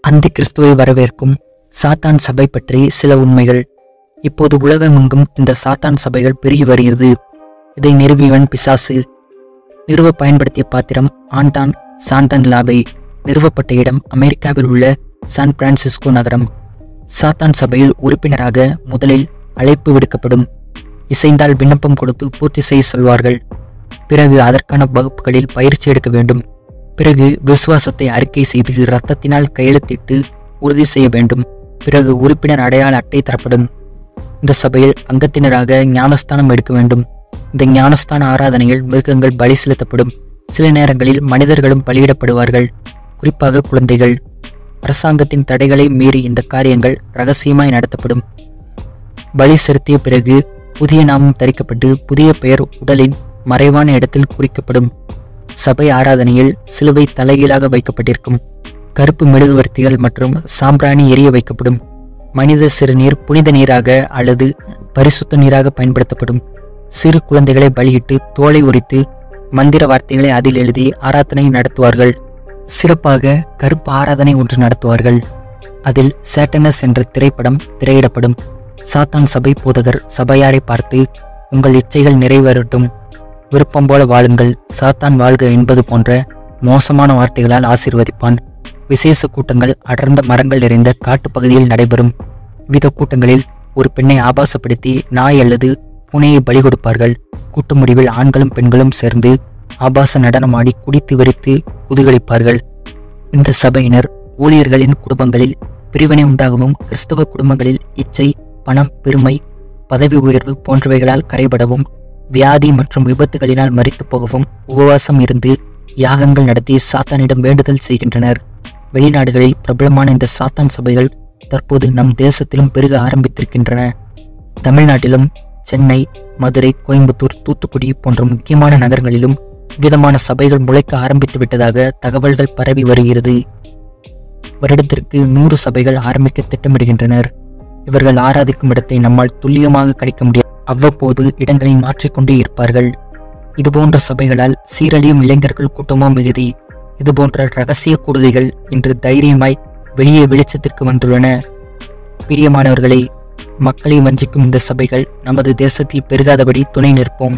அந்தி கிறிஸ்துவை வரவேற்கும் சாத்தான் சபை பற்றி சில உண்மைகள். இப்போது உலகமெங்கும் இந்த சாத்தான் சபைகள் பெருகி வருகிறது. இதை நிறுவியவன் பிசாசு. நிறுவ பயன்படுத்திய பாத்திரம் ஆண்டான் சாண்டன் லாபை. நிறுவப்பட்ட இடம் அமெரிக்காவில் உள்ள சான் பிரான்சிஸ்கோ நகரம். சாத்தான் சபையில் உறுப்பினராக முதலில் அழைப்பு விடுக்கப்படும். இசைந்தால் விண்ணப்பம் கொடுத்து பூர்த்தி செய்ய சொல்வார்கள். பிறகு அதற்கான வகுப்புகளில் பயிற்சி எடுக்க வேண்டும். பிறகு விசுவாசத்தை அறிக்கை செய்து இரத்தத்தினால் கையெழுத்திட்டு உறுதி செய்ய வேண்டும். பிறகு உறுப்பினர் அடையாள அட்டை தரப்படும். இந்த சபையில் அங்கத்தினராக ஞானஸ்தானம் எடுக்க வேண்டும். இந்த ஞானஸ்தான ஆராதனையில் மிருகங்கள் பலி செலுத்தப்படும். சில நேரங்களில் மனிதர்களும் பலியிடப்படுவார்கள், குறிப்பாக குழந்தைகள். அரசாங்கத்தின் தடைகளை மீறி இந்த காரியங்கள் இரகசியமாய் நடத்தப்படும். பலி செலுத்திய பிறகு புதிய நாமம் தரிக்கப்பட்டு புதிய பெயர் உடலின் மறைவான இடத்தில் குறிக்கப்படும். சபை ஆராதனையில் சிலுவை தலைகீழாக வைக்கப்பட்டிருக்கும். கருப்பு மெழுகுவர்த்திகள் மற்றும் சாம்பிராணி எரிய வைக்கப்படும். மனித சிறுநீர் புனித நீராக அல்லது பரிசுத்த நீராக பயன்படுத்தப்படும். சிறு குழந்தைகளை பலியிட்டு தோலை உரித்து மந்திர வார்த்தைகளை அதில் எழுதி ஆராதனை நடத்துவார்கள். சிறப்பாக கருப்பு ஆராதனை ஒன்று நடத்துவார்கள். அதில் சேட்டனஸ் என்ற திரைப்படம் திரையிடப்படும். சாத்தான் சபை போதகர் சபையாரை பார்த்து, உங்கள் இச்சைகள் நிறைவேறட்டும், விருப்பம் போல வாழுங்கள், சாத்தான் வாழ்க என்பது போன்ற மோசமான வார்த்தைகளால் ஆசீர்வதிப்பான். விசேஷ கூட்டங்கள் அடர்ந்த மரங்கள் நிறைந்த காட்டுப்பகுதியில் நடைபெறும். வித கூட்டங்களில் ஒரு பெண்ணை ஆபாசப்படுத்தி நாய் அல்லது பூனையை பலி கொடுப்பார்கள். கூட்ட முடிவில் ஆண்களும் பெண்களும் சேர்ந்து ஆபாச நடனமாடி குடித்து வெறித்து குதூகலிப்பார்கள். இந்த சபையினர் ஊழியர்களின் குடும்பங்களில் பிரிவினை உண்டாகவும், கிறிஸ்தவ குடும்பங்களில் இச்சை, பணம், பெருமை, பதவி உயர்வு போன்றவைகளால் கரைபடவும், வியாதி மற்றும் விபத்துகளினால் மரித்து போகவும் உபவாசம் இருந்து யாகங்கள் நடத்தி சாத்தானிடம் வேண்டுதல் செய்கின்றனர். வெளிநாடுகளில் பிரபலமான இந்த சாத்தான் சபைகள் தற்போது நம் தேசத்திலும் பெருக ஆரம்பித்திருக்கின்றன. தமிழ்நாட்டிலும் சென்னை, மதுரை, கோயம்புத்தூர், தூத்துக்குடி போன்ற முக்கியமான நகரங்களிலும் விதமான சபைகள் முளைக்க ஆரம்பித்து விட்டதாக தகவல்கள் பரவி வருகிறது. வருடத்திற்கு 100 சபைகள் ஆரம்பிக்க திட்டமிடுகின்றனர். இவர்கள் ஆராதிக்கும் இடத்தை நம்மால் துல்லியமாக கணிக்க முடியாது. அவ்வப்போது இடங்களை மாற்றிக்கொண்டே இருப்பார்கள். இதுபோன்ற சபைகளால் சீரழியும் இளைஞர்கள் கூட்டமும் மிகுதி. இதுபோன்ற இரகசிய கூடுகைகள் இன்று தைரியமாய் வெளியே வெளிச்சத்திற்கு வந்துள்ளன. பிரியமானவர்களை, மக்களை வஞ்சிக்கும் இந்த சபைகள் நமது தேசத்தில் பெருகாதபடி துணை நிற்போம்.